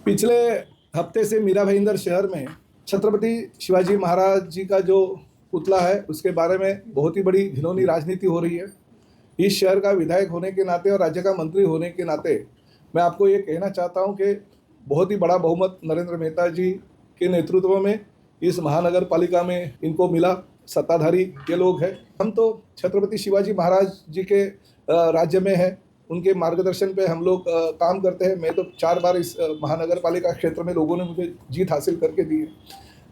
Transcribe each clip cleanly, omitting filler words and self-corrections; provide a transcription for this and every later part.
पिछले हफ्ते से मीरा भाईंदर शहर में छत्रपति शिवाजी महाराज जी का जो पुतला है उसके बारे में बहुत ही बड़ी घिनौनी राजनीति हो रही है। इस शहर का विधायक होने के नाते और राज्य का मंत्री होने के नाते मैं आपको ये कहना चाहता हूँ कि बहुत ही बड़ा बहुमत नरेंद्र मेहता जी के नेतृत्व में इस महानगर पालिका में इनको मिला। सत्ताधारी ये लोग हैं। हम तो छत्रपति शिवाजी महाराज जी के राज्य में हैं, उनके मार्गदर्शन पे हम लोग काम करते हैं। मैं तो 4 बार इस महानगर पालिका क्षेत्र में लोगों ने मुझे जीत हासिल करके दी है।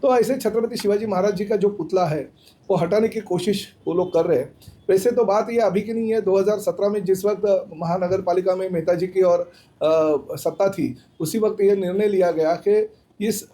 तो ऐसे छत्रपति शिवाजी महाराज जी का जो पुतला है वो हटाने की कोशिश वो लोग कर रहे हैं। वैसे तो बात ये अभी की नहीं है, 2017 में जिस वक्त महानगर पालिका में मेहता जी की और सत्ता थी उसी वक्त ये निर्णय लिया गया कि इस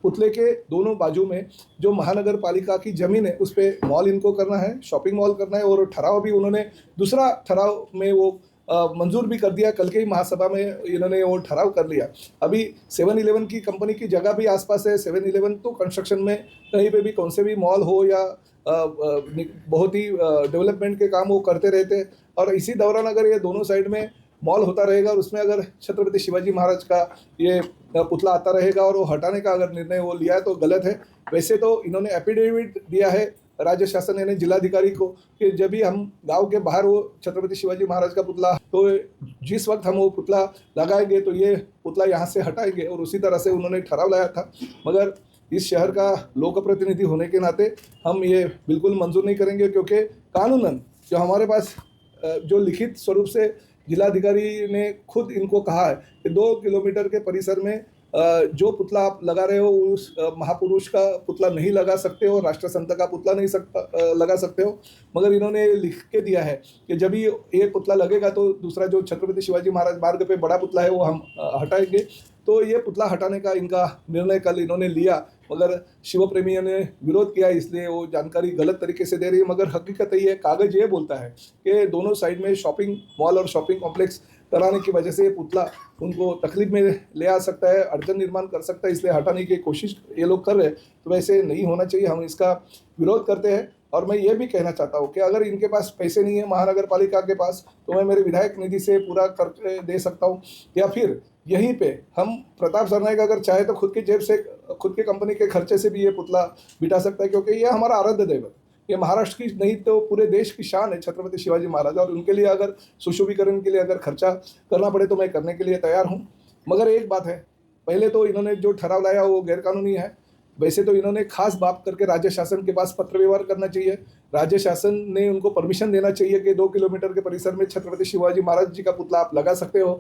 पुतले के दोनों बाजू में जो महानगर पालिका की ज़मीन है उस पर मॉल इनको करना है, शॉपिंग मॉल करना है। और ठहराव भी उन्होंने दूसरा ठहराव में वो मंजूर भी कर दिया। कल के ही महासभा में इन्होंने वो ठहराव कर लिया। अभी 7-Eleven की कंपनी की जगह भी आसपास है। 7-Eleven तो कंस्ट्रक्शन में कहीं पे भी कौन से भी मॉल हो या बहुत ही डेवलपमेंट के काम वो करते रहते हैं। और इसी दौरान अगर ये दोनों साइड में मॉल होता रहेगा और उसमें अगर छत्रपति शिवाजी महाराज का ये पुतला आता रहेगा और वो हटाने का अगर निर्णय वो लिया है तो गलत है। वैसे तो इन्होंने एफिडेविट दिया है राज्य शासन यानी जिलाधिकारी को कि जब भी हम गांव के बाहर वो छत्रपति शिवाजी महाराज का पुतला, तो जिस वक्त हम वो पुतला लगाएंगे तो ये पुतला यहाँ से हटाएंगे। और उसी तरह से उन्होंने ठहराव लाया था। मगर इस शहर का लोक प्रतिनिधि होने के नाते हम ये बिल्कुल मंजूर नहीं करेंगे, क्योंकि कानूनन जो हमारे पास जो लिखित स्वरूप से जिलाधिकारी ने खुद इनको कहा है कि 2 किलोमीटर के परिसर में जो पुतला आप लगा रहे हो उस महापुरुष का पुतला नहीं लगा सकते हो, राष्ट्र संत का पुतला नहीं लगा सकते हो। मगर इन्होंने लिख के दिया है कि जब ही एक पुतला लगेगा तो दूसरा जो छत्रपति शिवाजी महाराज मार्ग पे बड़ा पुतला है वो हम हटाएंगे। तो ये पुतला हटाने का इनका निर्णय कल इन्होंने लिया, मगर शिव प्रेमियों ने विरोध किया, इसलिए वो जानकारी गलत तरीके से दे रही है। मगर हकीकत ये कागज़ ये बोलता है कि दोनों साइड में शॉपिंग मॉल और शॉपिंग कॉम्प्लेक्स कराने की वजह से ये पुतला उनको तकलीफ में ले आ सकता है, अड़चन निर्माण कर सकता है, इसलिए हटाने की कोशिश ये लोग कर रहे हैं। तो वैसे नहीं होना चाहिए, हम इसका विरोध करते हैं। और मैं ये भी कहना चाहता हूँ कि अगर इनके पास पैसे नहीं है महानगर पालिका के पास, तो मैं मेरे विधायक निधि से पूरा करके दे सकता हूँ, या फिर यहीं पे हम प्रताप सरनाईक अगर चाहे तो खुद की जेब से, खुद की कंपनी के खर्चे से भी ये पुतला बिठा सकता है, क्योंकि ये हमारा आराध्य दैवत, ये महाराष्ट्र की नहीं तो पूरे देश की शान है छत्रपति शिवाजी महाराज। और उनके लिए अगर सुशोभीकरण के लिए अगर खर्चा करना पड़े तो मैं करने के लिए तैयार हूँ। मगर एक बात है, पहले तो इन्होंने जो ठहराव लाया वो गैरकानूनी है। वैसे तो इन्होंने खास बात करके राज्य शासन के पास पत्र व्यवहार करना चाहिए। राज्य शासन ने उनको परमिशन देना चाहिए कि 2 किलोमीटर के परिसर में छत्रपति शिवाजी महाराज जी का पुतला आप लगा सकते हो।